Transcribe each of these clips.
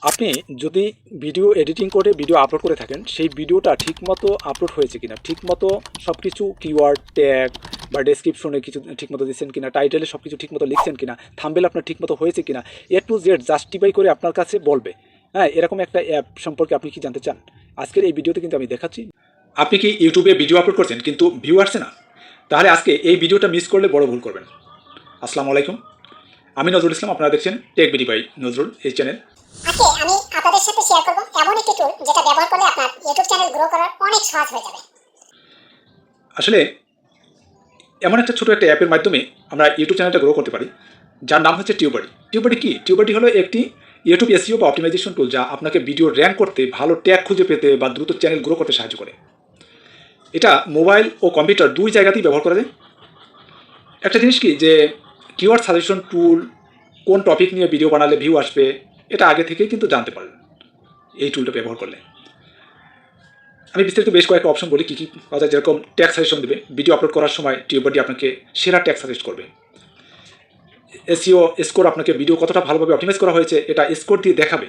আপনি যদি video editing করে ভিডিও আপলোড করে থাকেন, সেই ভিডিওটা ঠিকমতো আপলোড হয়েছে কিনা, ঠিকমতো সব কিছু কিওয়ার্ড ট্যাগ বা ডেসক্রিপশনে কিছু ঠিকমতো দিচ্ছেন কিনা, টাইটেলে সব কিছু ঠিকমতো লিখছেন কিনা, থাম্বনেল আপনার ঠিকমতো হয়েছে কিনা, টু জেড জাস্টিফাই করে আপনার কাছে বলবে। হ্যাঁ, এরকম একটা অ্যাপ সম্পর্কে আপনি কি জানতে চান? আজকের এই ভিডিওতে কিন্তু আমি দেখাচ্ছি। আপনি কি ইউটিউবে ভিডিও আপলোড করছেন কিন্তু ভিউ আসছে না? তাহলে আজকে এই ভিডিওটা মিস করলে বড় ভুল করবেন। আসসালামু আলাইকুম, আমি নজরুল ইসলাম। আপনারা দেখছেন টেক বিডি বাই নজরুল এই চ্যানেল। আজকে আমি আপনাদের সাথে শেয়ার করব এমন একটি টুল যেটা ব্যবহার করলে আপনার ইউটিউব চ্যানেল গ্রো করার অনেক সহজ হয়ে যাবে। আসলে এমন একটা ছোটো একটা অ্যাপের মাধ্যমে আমরা ইউটিউব চ্যানেলটা গ্রো করতে পারি, যার নাম হচ্ছে টিউবারি। টিউবারি কি? টিউবারি হলো একটি ইউটিউব এসইও বা অপটিমাইজেশন টুল, যা আপনাকে ভিডিও র্যাঙ্ক করতে, ভালো ট্যাগ খুঁজে পেতে বা দ্রুত চ্যানেল গ্রো করতে সাহায্য করে। এটা মোবাইল ও কম্পিউটার দুই জায়গাতেই ব্যবহার করা যায়। একটা জিনিস কি, যে কিওয়ার্ড সাজেশন টুল, কোন টপিক নিয়ে ভিডিও বানালে ভিউ আসবে, এটা আগে থেকেই কিন্তু জানতে পারবেন এই টুলটা ব্যবহার করলে। আমি বিস্তারিত বেশ কয়েকটা অপশন বলি কী কী পাওয়া যায়। যেরকম ট্যাগ সাজেশন দেবে, ভিডিও আপলোড করার সময় টিউবারটি আপনাকে সেরা ট্যাগ সাজেস্ট করবে। এসইও স্কোর, আপনাকে ভিডিও কতটা ভালোভাবে অপটিমাইজ করা হয়েছে এটা স্কোর দিয়ে দেখাবে।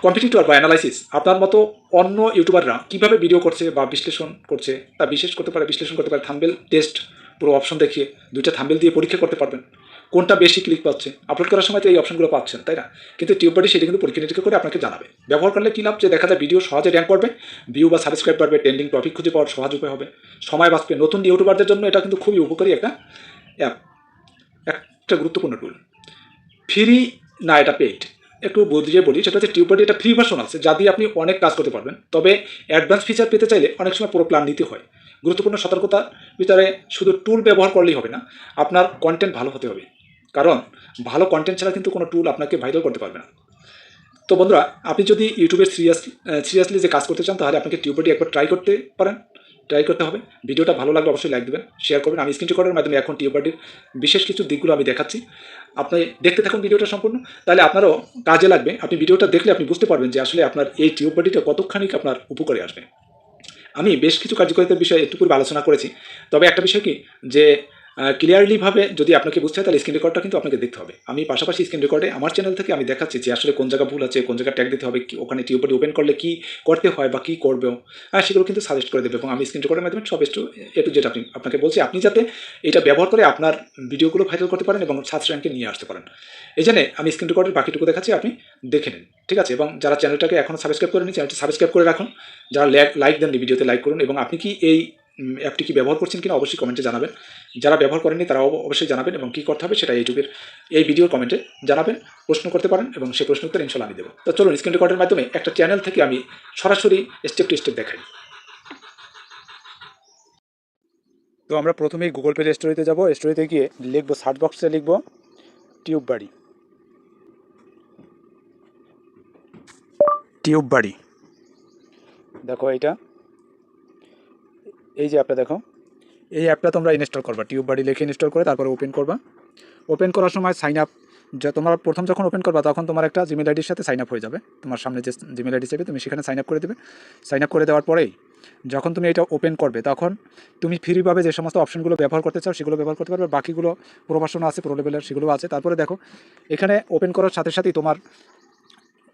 কম্পিটিটর বা অ্যানালাইসিস, আপনার মতো অন্য ইউটিউবাররা কীভাবে ভিডিও করছে বা বিশ্লেষণ করছে তা বিশ্লেষণ করতে পারে। থাম্বনেল টেস্ট পুরো অপশন দেখিয়ে দুইটা থাম্বনেল দিয়ে পরীক্ষা করতে পারবেন কোনটা বেশি ক্লিক পাচ্ছে। আপলোড করার সময় তো এই অপশনগুলো পাচ্ছেন, তাই না? কিন্তু টিউববাডি সেটা কিন্তু পরীক্ষা নিরীক্ষা করে আপনাকে জানাবে। ব্যবহার করলে কী লাভ, যে দেখা যায় ভিডিও সহজে র্যাঙ্ক করবে, ভিউ বা সাবস্ক্রাইব বাড়বে, ট্রেন্ডিং টপিক খুঁজে পাওয়ার সহজ উপায় হবে, সময় বাঁচবে। নতুন ইউটিউবারদের জন্য এটা কিন্তু খুবই উপকারী একটা অ্যাপ, একটা গুরুত্বপূর্ণ টুল। ফ্রি না, এটা পেইড। একটু বুঝিয়ে বলি, সেটা হচ্ছে টিউববাডি একটা ফ্রি ভার্সন আছে যা দিয়ে আপনি অনেক কাজ করতে পারবেন। তবে অ্যাডভান্স ফিচার পেতে চাইলে অনেক সময় পুরো প্ল্যান নিতে হয়। গুরুত্বপূর্ণ সতর্কতার ভিতরে শুধু টুল ব্যবহার করলেই হবে না, আপনার কন্টেন্ট ভালো হতে হবে। কারণ ভালো কন্টেন্ট ছাড়া কিন্তু কোনো টুল আপনাকে ভাইরাল করতে পারবে না। তো বন্ধুরা, আপনি যদি ইউটিউবের সিরিয়াসলি যে কাজ করতে চান, তাহলে আপনাকে টিউববাডি একবার ট্রাই করতে হবে। ভিডিওটা ভালো লাগলে অবশ্যই লাইক দেবেন, শেয়ার করবেন। আমি স্ক্রিন রেকর্ডের মাধ্যমে এখন টিউববাডির বিশেষ কিছু দিকগুলো আমি দেখাচ্ছি। আপনি দেখতে থাকুন ভিডিওটা সম্পূর্ণ, তাহলে আপনারও কাজে লাগবে। আপনি ভিডিওটা দেখলে আপনি বুঝতে পারবেন যে আসলে আপনার এই টিউববাডিটা কতখানি আপনার উপকারে আসবে। আমি বেশ কিছু কার্যকারিতার বিষয়ে একটু পূর্বে আলোচনা করেছি। তবে একটা বিষয় কি, যে ক্লিয়ারলিভাবে যদি আপনাকে বুঝতে হয়, তাহলে স্ক্রিন রেকর্ডটা কিন্তু আপনাকে দেখতে হবে। আমি পাশাপাশি স্ক্রিন রেকর্ডে আমার চ্যানেল থেকে আমি দেখাচ্ছি যে আসলে কোন জায়গা ভুল আছে, কোন জায়গা ট্যাগ দিতে হবে, ওখানে টিউববাডি ওপেন করলে কী করতে হয় বা কী করবেও, সেগুলো কিন্তু সাজেস্ট করে দেবে। এবং আমি স্ক্রিন রেকর্ডের মাধ্যমে সব একটু যেটা আপনাকে বলছি, আপনি যাতে এটা ব্যবহার করে আপনার ভিডিওগুলো ভাইরাল করতে পারেন এবং সার্চ র্যাঙ্কে নিয়ে আসতে পারেন। এই জন্য আমি স্ক্রিন রেকর্ডের বাকিটুকু দেখাচ্ছি, আপনি দেখে নিন, ঠিক আছে? এবং যারা চ্যানেলটাকে এখনও সাবস্ক্রাইব করেনি, চ্যানেলটি সাবস্ক্রাইব করে রাখুন। যারা লাইক দেননি, ভিডিওতে লাইক করুন। এবং আপনি কি এই অ্যাপটি কি ব্যবহার করছেন কিনা অবশ্যই কমেন্টে জানাবেন। যারা ব্যবহার করেননি তারাও অবশ্যই জানাবেন, এবং কী করতে হবে সেটা ইউটিউবের এই ভিডিওর কমেন্টে জানাবেন। প্রশ্ন করতে পারেন এবং সেই প্রশ্ন উত্তর ইনশাল্লাহ আমি দেবো। তো চলুন, স্ক্রিন রেকর্ডের মাধ্যমে একটা চ্যানেল থেকে আমি সরাসরি স্টেপ টু স্টেপ দেখাই। তো আমরা প্রথমেই গুগল প্লে স্টোরিতে যাব। স্টোরিতে গিয়ে লিখবো, সার্চ বক্সে লিখবো টিউববাডি। দেখো এটা, এই যে অ্যাপটা দেখো, এই অ্যাপটা তোমরা ইনস্টল করবা। টিউববাডি লিখে ইনস্টল করে তারপরে ওপেন করবা। ওপেন করার সময় সাইন আপ, তোমার প্রথম যখন ওপেন করবা তখন তোমার একটা জিমেল আইডির সাথে সাইন আপ হয়ে যাবে। তোমার সামনে যে জিমেল আইডি চাইবে তুমি সেখানে সাইন আপ করে দেবে। সাইন আপ করে দেওয়ার পরেই যখন তুমি এটা ওপেন করবে, তখন তুমি ফ্রিভাবে যে সমস্ত অপশনগুলো ব্যবহার করতে চাও সেগুলো ব্যবহার করতে পারবে। বাকিগুলো প্রো ভার্সন আছে, প্রো লেভেলের, সেগুলো আছে। তারপরে দেখো, এখানে ওপেন করার সাথে সাথেই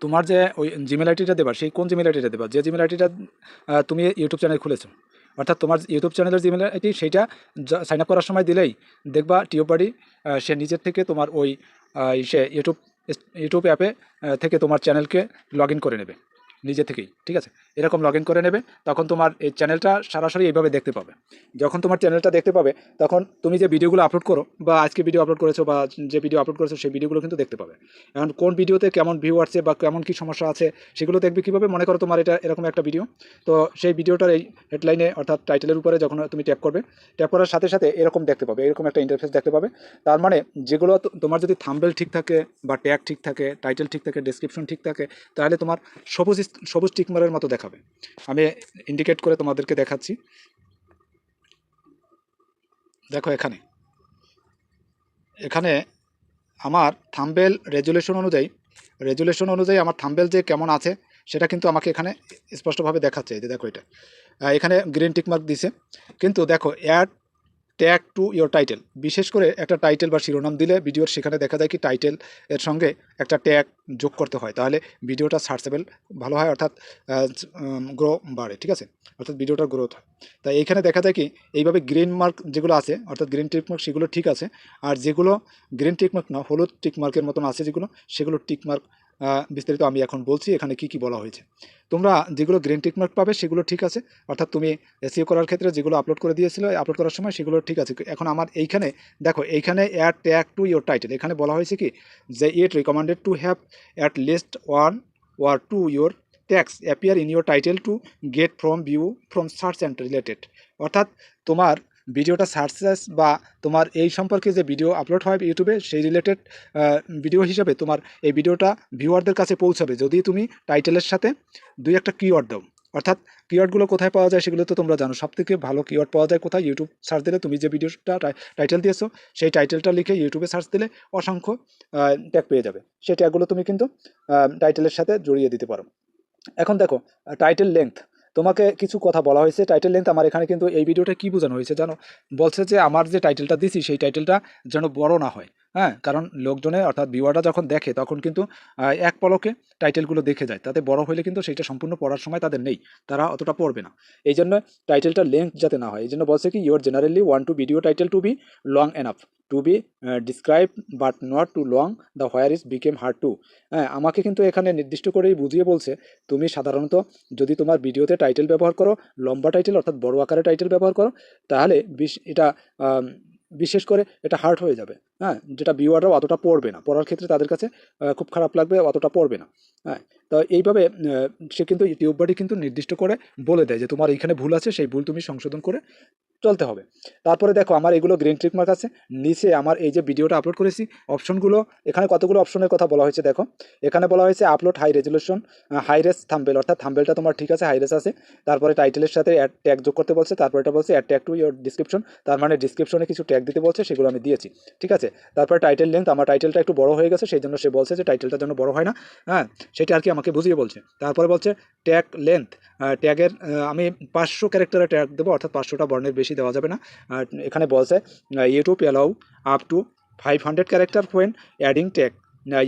তোমার যে ওই জিমেল আইডিটা দেবা, সেই কোন জিমেল আইডিটা দেবা, যে জিমেল আইডিটা তুমি ইউটিউব চ্যানেল খুলেছো, অর্থাৎ তোমার ইউটিউব চ্যানেলের জিমেল আইডি, সেইটা সাইন আপ করার সময় দিলেই দেখবা টিউববাডি সে নিজের থেকে তোমার ওই সে ইউটিউব অ্যাপে থেকে তোমার চ্যানেলকে লগ ইন করে নেবে নিজে থেকেই, ঠিক আছে? এরকম লগ ইন করে নেবে, তখন তোমার এই চ্যানেলটা সরাসরি এইভাবে দেখতে পাবে। যখন তোমার চ্যানেলটা দেখতে পাবে, তখন তুমি যে ভিডিওগুলো আপলোড করো, বা আজকে ভিডিও আপলোড করেছো বা যে ভিডিও আপলোড করেছো, সেই ভিডিওগুলো কিন্তু দেখতে পাবে। এখন কোন ভিডিওতে কেমন ভিউ আসছে বা কেমন কী সমস্যা আছে সেগুলো দেখবে কীভাবে? মনে করো তোমার এটা এরকম একটা ভিডিও, তো সেই ভিডিওটার এই হেডলাইনে অর্থাৎ টাইটেলের উপরে যখন তুমি ট্যাপ করবে, ট্যাপ করার সাথে সাথে এরকম দেখতে পাবে, এরকম একটা ইন্টারফেস দেখতে পাবে। তার মানে যেগুলো তোমার যদি থাম্বনেল ঠিক থাকে বা ট্যাগ ঠিক থাকে, টাইটেল ঠিক থাকে, ডেসক্রিপশন ঠিক থাকে, তাহলে তোমার সবুজ টিকমারের মতো দেখাবে। আমি ইন্ডিকেট করে তোমাদেরকে দেখাচ্ছি। দেখো এখানে আমার থাম্বনেল রেজুলেশন অনুযায়ী আমার থাম্বনেল যে কেমন আছে সেটা কিন্তু আমাকে এখানে স্পষ্টভাবে দেখাচ্ছে। এই যে দেখো, এটা এখানে গ্রিন টিকমার্ক দিছে। কিন্তু দেখো, add tag to your title, বিশেষ করে একটা টাইটেল বা শিরোনাম দিলে ভিডিওর সেখানে দেখা যায় কি টাইটেল এর সঙ্গে একটা ট্যাগ যোগ করতে হয়, তাহলে ভিডিওটা সার্চেবল ভালো হয়, অর্থাৎ গ্রো বাড়ে, ঠিক আছে, অর্থাৎ ভিডিওটার গ্রোথ হয়। তাই এইখানে দেখা যায় কি এইভাবে গ্রিন মার্ক যেগুলো আছে অর্থাৎ গ্রিন টিক মার্ক সেগুলো ঠিক আছে, আর যেগুলো গ্রিন টিক মার্ক না হলুদ টিক মার্কের মতন আছে যেগুলো, সেগুলো টিক মার্ক বিস্তারিত আমি এখন বলছি এখানে কি কি বলা হয়েছে। তোমরা যেগুলো গ্রিন টিক মার্ক পাবে সেগুলো ঠিক আছে, অর্থাৎ তুমি এসইও করার ক্ষেত্রে যেগুলো আপলোড করে দিয়েছিল আপলোড করার সময় সেগুলো ঠিক আছে। এখন আমার এইখানে দেখো, এইখানে add tag to your title, এখানে বলা হয়েছে কি যে it recommended to have at least one or two your tags appear in your title to get from view from search and related, অর্থাৎ তোমার ভিডিওটা সার্চেস বা তোমার এই সম্পর্কে যে ভিডিও আপলোড হয় ইউটিউবে সেই রিলেটেড ভিডিও হিসাবে তোমার এই ভিডিওটা ভিউয়ারদের কাছে পৌঁছাবে যদি তুমি টাইটেলের সাথে দুই একটা কিওয়ার্ড দাও। অর্থাৎ কিওয়ার্ডগুলো কোথায় পাওয়া যায় সেগুলো তো তোমরা জানো, সবথেকে ভালো কিওয়ার্ড পাওয়া যায় কোথায়, ইউটিউব সার্চ দিলে তুমি যে ভিডিওটা টাইটেল দিয়েছো সেই টাইটেলটা লিখে ইউটিউবে সার্চ দিলে অসংখ্য ট্যাগ পেয়ে যাবে, সেই ট্যাগগুলো তুমি কিন্তু টাইটেলের সাথে জড়িয়ে দিতে পারো। এখন দেখো টাইটেল লেংথ, তোমাকে কিছু কথা বলা হয়েছে টাইটেল লেংথ। আমার এখানে কিন্তু এই ভিডিওটা কি বোঝানো হয়েছে জানো, বলছে যে আমার যে টাইটেলটা দিছি সেই টাইটেলটা যেন বড় না হয়, হ্যাঁ, কারণ লোকজনে অর্থাৎ ভিউয়াররা যখন দেখে তখন কিন্তু এক পলকে টাইটেলগুলো দেখে যায়, তাতে বড় হলে কিন্তু সেইটা সম্পূর্ণ পড়ার সময় তাদের নেই, তারা অতটা পড়বে না। এই জন্য টাইটেলটা লেংথ যাতে না হয় এই জন্য বলছে কি your generally want to video title to be long enough to be describe but not too long the where is became hard to. হ্যাঁ, আমাকে কিন্তু এখানে নির্দিষ্ট করেই বুঝিয়ে বলছে তুমি সাধারণত যদি তোমার ভিডিওতে টাইটেল ব্যবহার করো লম্বা টাইটেল অর্থাৎ বড় আকারে টাইটেল ব্যবহার করো, তাহলে এটা বিশেষ করে এটা হার্ড হয়ে যাবে, হ্যাঁ, যেটা ভিউয়াররাও অতটা পড়বে না, পড়ার ক্ষেত্রে তাদের কাছে খুব খারাপ লাগবে, অতটা পড়বে না। হ্যাঁ, তো এইভাবে সে কিন্তু ইউটিউব বাড়ি কিন্তু নির্দিষ্ট করে বলে দেয় যে তোমার এইখানে ভুল আছে, সেই ভুল তুমি সংশোধন করে চলতে হবে। তারপরে দেখো আমার এগুলো গ্রিন টিক মার্ক আছে, নিচে আমার এই যে ভিডিওটা আপলোড করেছি অপশনগুলো, এখানে কতগুলো অপশনের কথা বলা হয়েছে দেখো, এখানে বলা হয়েছে upload high resolution high res thumbnail, অর্থাৎ থাম্বেলটা তোমার ঠিক আছে হাই রেস আছে, তারপরে টাইটেলের সাথে অ্যাড ট্যাগ যোগ করতে বলছে, তারপরে এটা বলছে add tag to your description, তার মানে ডিসক্রিপশনে কিছু ট্যাগ দিতে বলছে, সেগুলো আমি দিয়েছি, ঠিক আছে। তারপরে টাইটেল লেন্থ, আমার টাইটেলটা একটু বড় হয়ে গেছে সেই জন্য সে বলছে যে টাইটেলটা যেন বড় হয় না, হ্যাঁ, সেটা আর কি আমাকে বুঝিয়ে বলছে। তারপরে বলছে ট্যাগ লেন্থ, ট্যাগের আমি 500 ক্যারেক্টারে ট্যাগ দেবো, অর্থাৎ 500টা বর্ণের বেশি দেওয়া যাবে না। আর এখানে বলছে YouTube allow up to 500 character when adding tag,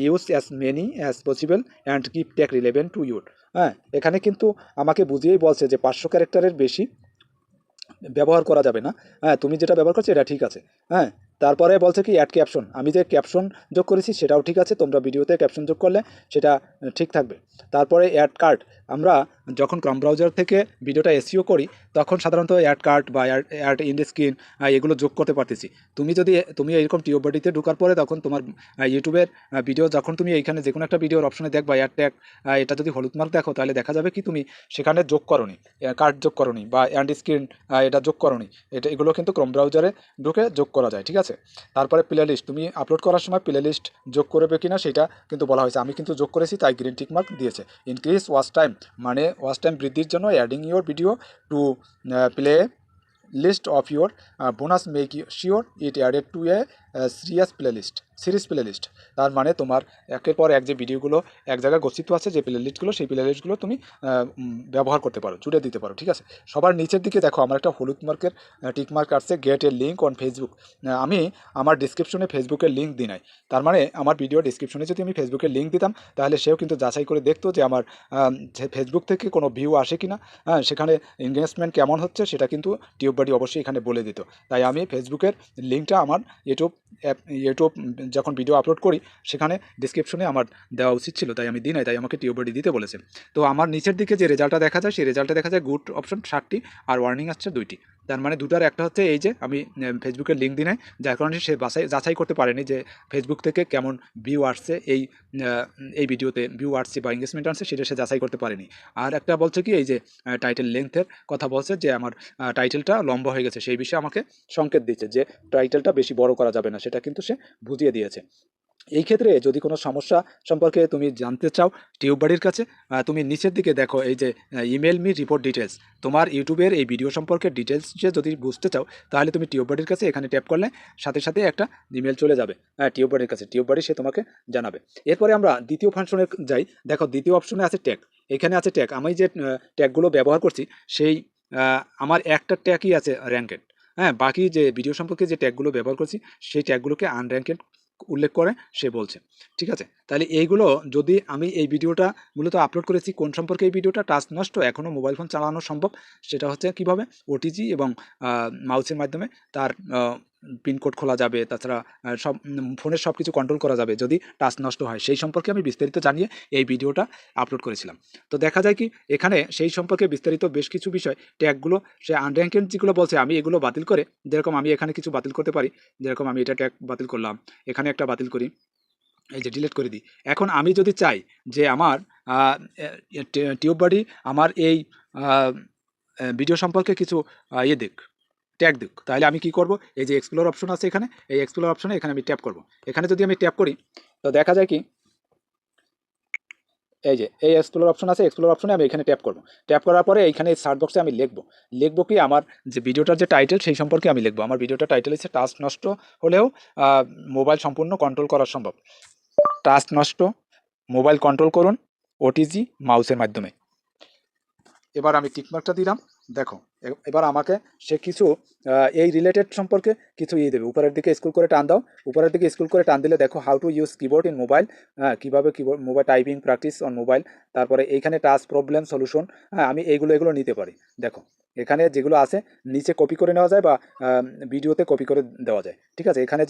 use as many as possible and keep tag relevant to your. হ্যাঁ, এখানে কিন্তু আমাকে বুঝিয়েই বলছে যে 500 ক্যারেক্টারের বেশি ব্যবহার করা যাবে না, হ্যাঁ, তুমি যেটা ব্যবহার করছো এটা ঠিক আছে। হ্যাঁ, তারপরে বলছে কি অ্যাড ক্যাপশন, আমি যে ক্যাপশন যোগ করেছি সেটাও ঠিক আছে, তোমরা ভিডিওতে ক্যাপশন যোগ করলে সেটা ঠিক থাকবে। তারপরে অ্যাড কার্ড, আমরা যখন ক্রম ব্রাউজার থেকে ভিডিওটা এসইও করি তখন সাধারণত অ্যাড কার্ড বা অ্যাড ইন্ড স্ক্রিন এগুলো যোগ করতে পারতেছি। তুমি এরকম টিউব বডিতে ঢোকার পরে তখন তোমার ইউটিউবের ভিডিও যখন তুমি এইখানে যে কোনো একটা ভিডিওর অপশনে দেখবা অ্যাড ট্যাগ, এটা যদি হলুদ মার্ক দেখো তাহলে দেখা যাবে কি তুমি সেখানে যোগ করনি, কার্ড যোগ করনি বা অ্যান্ড স্ক্রিন এটা যোগ করনি, এগুলো কিন্তু ক্রম ব্রাউজারে ঢুকে যোগ করা যায়, ঠিক আছে। তারপরে প্লে লিস্ট, তুমি আপলোড করার সময় প্লে লিস্ট যোগ করবে কিনা সেটা কিন্তু বলা হয়েছে, আমি কিন্তু যোগ করেছি তাই গ্রিন টিক মার্ক দিয়েছে। ইনক্রিজ ওয়াচ টাইম, মানে ওয়াচ টাইম বৃদ্ধির জন্য adding your video to playlist of your bonus make sure it added to a series playlist, তার মানে তোমার একের পর এক যে ভিডিওগুলো এক জায়গায় গচ্ছিত আছে যে প্লে লিস্টগুলো, সেই প্লে লিস্টগুলো তুমি ব্যবহার করতে পারো, জুড়ে দিতে পারো, ঠিক আছে। সবার নিচের দিকে দেখো আমার একটা হলুদ মার্কের টিক মার্ক আসছে gate A link on Facebook, আমি আমার ডিসক্রিপশনে ফেসবুকের লিঙ্ক দিই নাই, তার মানে আমার ভিডিও ডিসক্রিপশনে যদি আমি ফেসবুকের লিঙ্ক দিতাম তাহলে সেও কিন্তু যাচাই করে দেখতো যে আমার ফেসবুক থেকে কোনো ভিউ আসে কি না, হ্যাঁ, সেখানে এনগেজমেন্ট কেমন হচ্ছে সেটা কিন্তু টিউব বাড়ি অবশ্যই এখানে বলে দিত। তাই আমি ফেসবুকের লিঙ্কটা আমার ইউটিউব যখন ভিডিও আপলোড করি সেখানে ডিসক্রিপশনে আমার দেওয়া উচিত ছিল, তাই আমি দিই নাই, তাই আমাকে টিউব বাড়ি দিতে বলেছে। তো আমার নিচের দিকে যে রেজাল্টটা দেখা যায় সেই রেজাল্টটা দেখা যায় গুড অপশন 60টি আর ওয়ার্নিং আসছে 2টি, তার মানে দুটার একটা হচ্ছে এই যে আমি ফেসবুকের লিঙ্ক দিই নাই, যার কারণে সে যাচাই করতে পারেনি যে ফেসবুক থেকে কেমন ভিউ আসছে এই ভিডিওতে ভিউ আসছে বা এঙ্গেজমেন্ট আসছে সেটা সে যাচাই করতে পারেনি। আর একটা বলছে কি এই যে টাইটেল লেন্থের কথা বলছে যে আমার টাইটেলটা লম্বা হয়ে গেছে, সেই বিষয়ে আমাকে সংকেত দিচ্ছে যে টাইটেলটা বেশি বড় করা যাবে না, সেটা কিন্তু সে বুঝিয়ে দিয়েছে। এই ক্ষেত্রে যদি কোনো সমস্যা সম্পর্কে তুমি জানতে চাও টিউব বাড়ির কাছে, তুমি নিচের দিকে দেখো এই যে ইমেল মি রিপোর্ট ডিটেলস, তোমার ইউটিউবের এই ভিডিও সম্পর্কে ডিটেলস যদি বুঝতে চাও তাহলে তুমি টিউব বাড়ির কাছে এখানে ট্যাপ করলে সাথে সাথে একটা ইমেল চলে যাবে টিউব বাড়ির কাছে, টিউব বাড়ি সে তোমাকে জানাবে। এরপরে আমরা দ্বিতীয় ফাংশনে যাই, দেখো দ্বিতীয় অপশনে আছে ট্যাগ, এখানে আছে ট্যাগ, আমি যে ট্যাগগুলো ব্যবহার করছি সেই আমার একটা ট্যাগই আছে র্যাঙ্কেড, হ্যাঁ, বাকি যে ভিডিও সম্পর্কে যে ট্যাগগুলো ব্যবহার করছি সেই ট্যাগগুলোকে আনর্যাঙ্কেড উল্লেখ করে সে বলছে। ঠিক আছে? তাহলে এইগুলো যদি আমি এই ভিডিওটা মূলত আপলোড করেছি কোন সম্পর্কে এই ভিডিওটা টাচ নষ্ট এখনও মোবাইল ফোন চালানো সম্ভব সেটা হচ্ছে কিভাবে ওটিজি এবং মাউসের মাধ্যমে তার পিনকোড খোলা যাবে, তাছাড়া সব ফোনের সব কিছু কন্ট্রোল করা যাবে যদি টাচ নষ্ট হয়, সেই সম্পর্কে আমি বিস্তারিত জানিয়ে এই ভিডিওটা আপলোড করেছিলাম। তো দেখা যায় কি এখানে সেই সম্পর্কে বিস্তারিত বেশ কিছু বিষয় ট্যাগগুলো সে আনর্যাঙ্কেড যেগুলো বলছে আমি এগুলো বাতিল করে, যেরকম আমি এখানে কিছু বাতিল করতে পারি, যেরকম আমি এটা ট্যাগ বাতিল করলাম, এখানে একটা বাতিল করি, এই যে ডিলিট করে দিই। এখন আমি যদি চাই যে আমার টিউব বডি আমার এই ভিডিও সম্পর্কে কিছু ইয়ে দিক, ট্যাগ দিক, তাহলে আমি কি করব, এই যে এক্সপ্লোর অপশন আছে এখানে, এই এক্সপ্লোর অপশনে এখানে আমি ট্যাপ করব। এখানে যদি আমি ট্যাপ করি তো দেখা যায় কি এই যে এই এক্সপ্লোর অপশন আছে, এক্সপ্লোর অপশনে আমি এখানে ট্যাপ করব। ট্যাপ করার পরে এইখানে সার্চ বক্সে আমি লিখবো কি আমার যে ভিডিওটার যে টাইটেল সেই সম্পর্কে আমি লিখবো। আমার ভিডিওটার টাইটেল হচ্ছে টাচ নষ্ট হলেও মোবাইল সম্পূর্ণ কন্ট্রোল করা সম্ভব। টাচ নষ্ট, মোবাইল কন্ট্রোল করুন ওটিজি মাউসের মাধ্যমে। এবার আমি টিকমার্কটা দিলাম। দেখো এবার আমাকে সে কিছু এই রিলেটেড সম্পর্কে কিছু ইয়ে দেবে। উপরের দিকে স্ক্রল করে টান দাও, উপরের দিকে স্ক্রল করে টান দিলে দেখো how to use keyboard in mobile, কীভাবে keyboard mobile typing practice on mobile, তারপরে এইখানে টাচ প্রবলেম সলিউশন। হ্যাঁ, আমি এগুলো নিতে পারি। দেখো এখানে যেগুলো আছে নিচে কপি করে নেওয়া যায় বা ভিডিওতে কপি করে দেওয়া যায়। ঠিক আছে, এখানে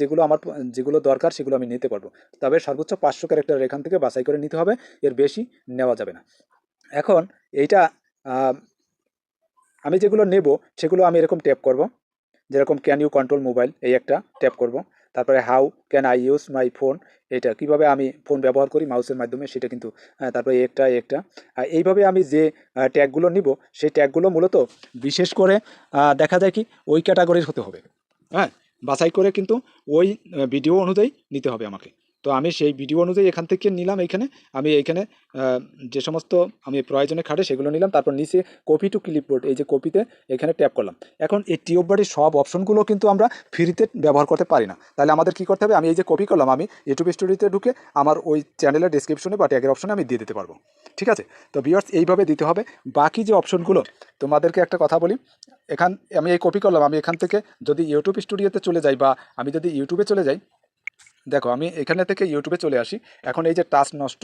যেগুলো দরকার সেগুলো আমি নিতে পারবো, তবে সর্বোচ্চ 500 ক্যারেক্টার এখান থেকে বাছাই করে নিতে হবে, এর বেশি নেওয়া যাবে না। এখন এইটা আমি যেগুলো নেব সেগুলো আমি এরকম ট্যাপ করব, যেরকম ক্যান ইউ কন্ট্রোল মোবাইল এই একটা ট্যাপ করব। তারপরে how can I use my phone, এটা কিভাবে আমি ফোন ব্যবহার করি মাউসের মাধ্যমে সেটা কিন্তু, তারপরে একটা এইভাবে আমি যে ট্যাগগুলো নিব সেই ট্যাগগুলো মূলত বিশেষ করে দেখা যায় কি ওই ক্যাটাগরির হতে হবে। হ্যাঁ, বাছাই করে কিন্তু ওই ভিডিও অনুযায়ী নিতে হবে আমাকে। তো আমি সেই ভিডিও অনুযায়ী এখান থেকে নিলাম। এইখানে যে সমস্ত আমি প্রয়োজনে খাটে সেগুলো নিলাম, তারপর নিচে কপি টু ক্লিপবোর্ড, এই যে কপিতে এখানে ট্যাপ করলাম। এখন এই টিউব বাড়ির সব অপশনগুলো কিন্তু আমরা ফ্রিতে ব্যবহার করতে পারি না, তাহলে আমাদের কী করতে হবে, আমি এই যে কপি করলাম আমি ইউটিউব স্টুডিওতে ঢুকে আমার ওই চ্যানেলের ডিসক্রিপশনে বা ট্যাগের অপশনে আমি দিয়ে দিতে পারবো। ঠিক আছে, তো ভিউয়ার্স এইভাবে দিতে হবে। বাকি যে অপশনগুলো তোমাদেরকে একটা কথা বলি, আমি এই কপি করলাম, আমি এখান থেকে যদি ইউটিউব স্টুডিওতে চলে যাই বা আমি যদি ইউটিউবে চলে যাই, দেখো আমি এখানে থেকে ইউটিউবে চলে আসি। এখন এই যে টাচ নষ্ট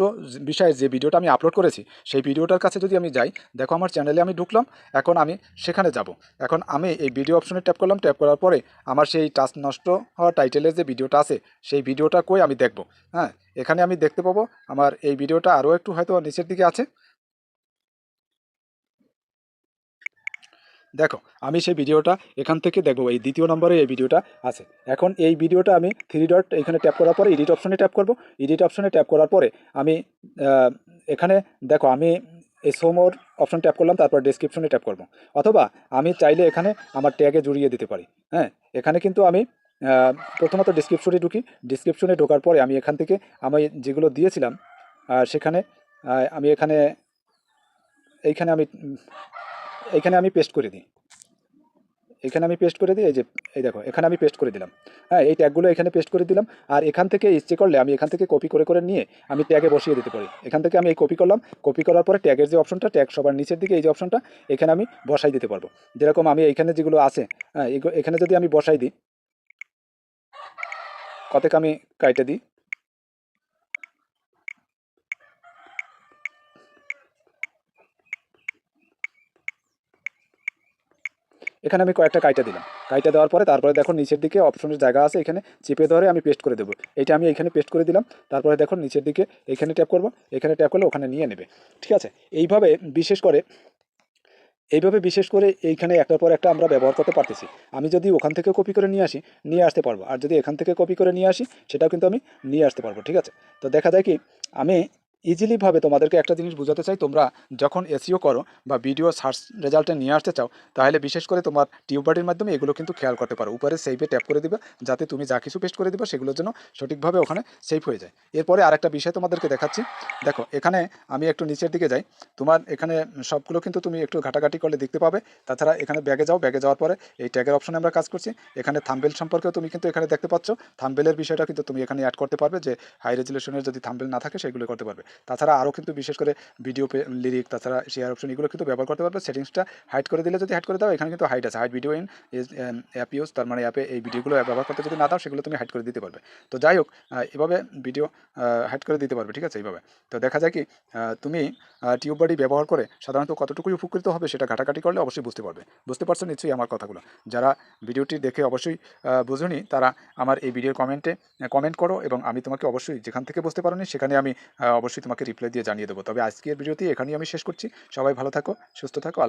বিষয়ে যে ভিডিওটা আমি আপলোড করেছি সেই ভিডিওটার কাছে যদি আমি যাই, দেখো আমার চ্যানেলে আমি ঢুকলাম, এখন আমি সেখানে যাব। এখন আমি এই ভিডিও অপশনে ট্যাপ করলাম, ট্যাপ করার পরে আমার সেই টাচ নষ্ট হওয়া টাইটেলের যে ভিডিওটা আছে সেই ভিডিওটা কই আমি দেখব। হ্যাঁ, এখানে আমি দেখতে পাবো আমার এই ভিডিওটা আরও একটু হয়তো নিচের দিকে আছে। দেখো আমি সেই ভিডিওটা এখান থেকে দেখবো, এই দ্বিতীয় নম্বরে এই ভিডিওটা আছে। এখন এই ভিডিওটা আমি থ্রি ডট এখানে ট্যাপ করার পরে এডিট অপশনে ট্যাপ করব। এডিট অপশনে ট্যাপ করার পরে আমি এখানে দেখো আমি এই সোমোর অপশন ট্যাপ করলাম, তারপর ডেসক্রিপশনে ট্যাপ করব। অথবা আমি চাইলে এখানে আমার ট্যাগে জড়িয়ে দিতে পারি। হ্যাঁ, এখানে কিন্তু আমি প্রথমত ডিসক্রিপশনে ঢুকি। ডিসক্রিপশনে ঢোকার পরে আমি এখান থেকে আমি যেগুলো দিয়েছিলাম সেখানে আমি এইখানে আমি এইখানে আমি পেস্ট করে দিই। এই যে এই দেখো এখানে আমি পেস্ট করে দিলাম। হ্যাঁ, এই ট্যাগগুলো এখানে পেস্ট করে দিলাম। আর এখান থেকে ইচ্ছে করলে আমি এখান থেকে কপি করে নিয়ে আমি ট্যাগে বসিয়ে দিতে পারি। এখান থেকে আমি এই কপি করলাম, কপি করার পরে ট্যাগের যে অপশনটা, ট্যাগ সবার নিচের দিকে এই যে অপশনটা, এখানে আমি বসাই দিতে পারবো। যেরকম আমি এখানে যেগুলো আছে, হ্যাঁ, এখানে যদি আমি বসাই দিই, কতক আমি কাইটে দিই, এখানে আমি কয়েকটা কাইটা দিলাম। কাইটা দেওয়ার পরে তারপরে দেখো নিচের দিকে অপশনের জায়গা আছে, এখানে চেপে ধরে আমি পেস্ট করে দেবো। এটা আমি এখানে পেস্ট করে দিলাম। তারপরে দেখো নিচের দিকে এখানে ট্যাপ করব, এখানে ট্যাপ করলে ওখানে নিয়ে নেবে। ঠিক আছে, এইভাবে বিশেষ করে এইখানে একটার পর একটা আমরা ব্যবহার করতে পারতেছি। আমি যদি ওখান থেকে কপি করে নিয়ে আসতে পারবো, আর যদি এখান থেকে কপি করে নিয়ে আসি সেটাও কিন্তু আমি নিয়ে আসতে পারবো। ঠিক আছে, তো দেখা যায় কি আমি ইজিলিভাবে তোমাদেরকে একটা জিনিস বোঝাতে চাই, তোমরা যখন এসইও করো বা ভিডিও সার্চ রেজাল্টে নিয়ে আসতে চাও, তাহলে বিশেষ করে তোমার টিউবারটির মাধ্যমে এগুলো কিন্তু খেয়াল করতে পারো। উপরে সেভে ট্যাপ করে দিবে, যাতে তুমি যা কিছু পেস্ট করে দিবে সেগুলোর জন্য সঠিকভাবে ওখানে সেভ হয়ে যায়। এরপরে আরেকটা বিষয় তোমাদেরকে দেখাচ্ছি। দেখো এখানে আমি একটু নিচের দিকে যাই, তোমার এখানে সবগুলো কিন্তু তুমি একটু ঘাটাঘাটি করলে দেখতে পাবে। তাছাড়া এখানে ব্যাগে যাওয়ার পরে এই ট্যাগের অপশনে আমরা কাজ করছি। এখানে থাম্বেল সম্পর্কেও তুমি কিন্তু এখানে দেখতে পাচ্ছ। থাম্বেলের বিষয়টা কিন্তু তুমি এখানে অ্যাড করতে পারবে, যে হাই রেজুলেশনের যদি থাম্বেল না থাকে সেগুলো করতে পারবে। তাছাড়া আরও কিন্তু বিশেষ করে ভিডিও লিরিক, তাছাড়া শেয়ার অপশন এগুলো কিন্তু ব্যবহার করতে পারবে। সেটিংসটা হাইড করে দিলে যদি হাইড করে দাও, এখানে কিন্তু হাইড আছে, hide video in app use, তার মানে অ্যাপে এই ভিডিওগুলো ব্যবহার করতে যদি না দাও সেগুলো তুমি হাইড করে দিতে পারবে। তো যাই হোক, এভাবে ভিডিও হাইড করে দিতে পারবে, ঠিক আছে এইভাবে। তো দেখা যায় কি তুমি টিউব বডি ব্যবহার করে সাধারণত কতটুকু উপকৃত হবে সেটা ঘাটাঘাটি করলে অবশ্যই বুঝতে পারবে। বুঝতে পারছো নিশ্চয়ই আমার কথাগুলো? যারা ভিডিওটি দেখে অবশ্যই বুঝুনি তারা আমার এই ভিডিওর কমেন্টে কমেন্ট করো, এবং আমি তোমাকে অবশ্যই যেখান থেকে বুঝতে পারোনি সেখানে আমি অবশ্যই তোমাকে রিপ্লাই দিয়ে জানিয়ে দেবো। তবে আজকের ভিডিওটি এখানেই আমি শেষ করছি। সবাই ভালো থাকো, সুস্থ থাকো।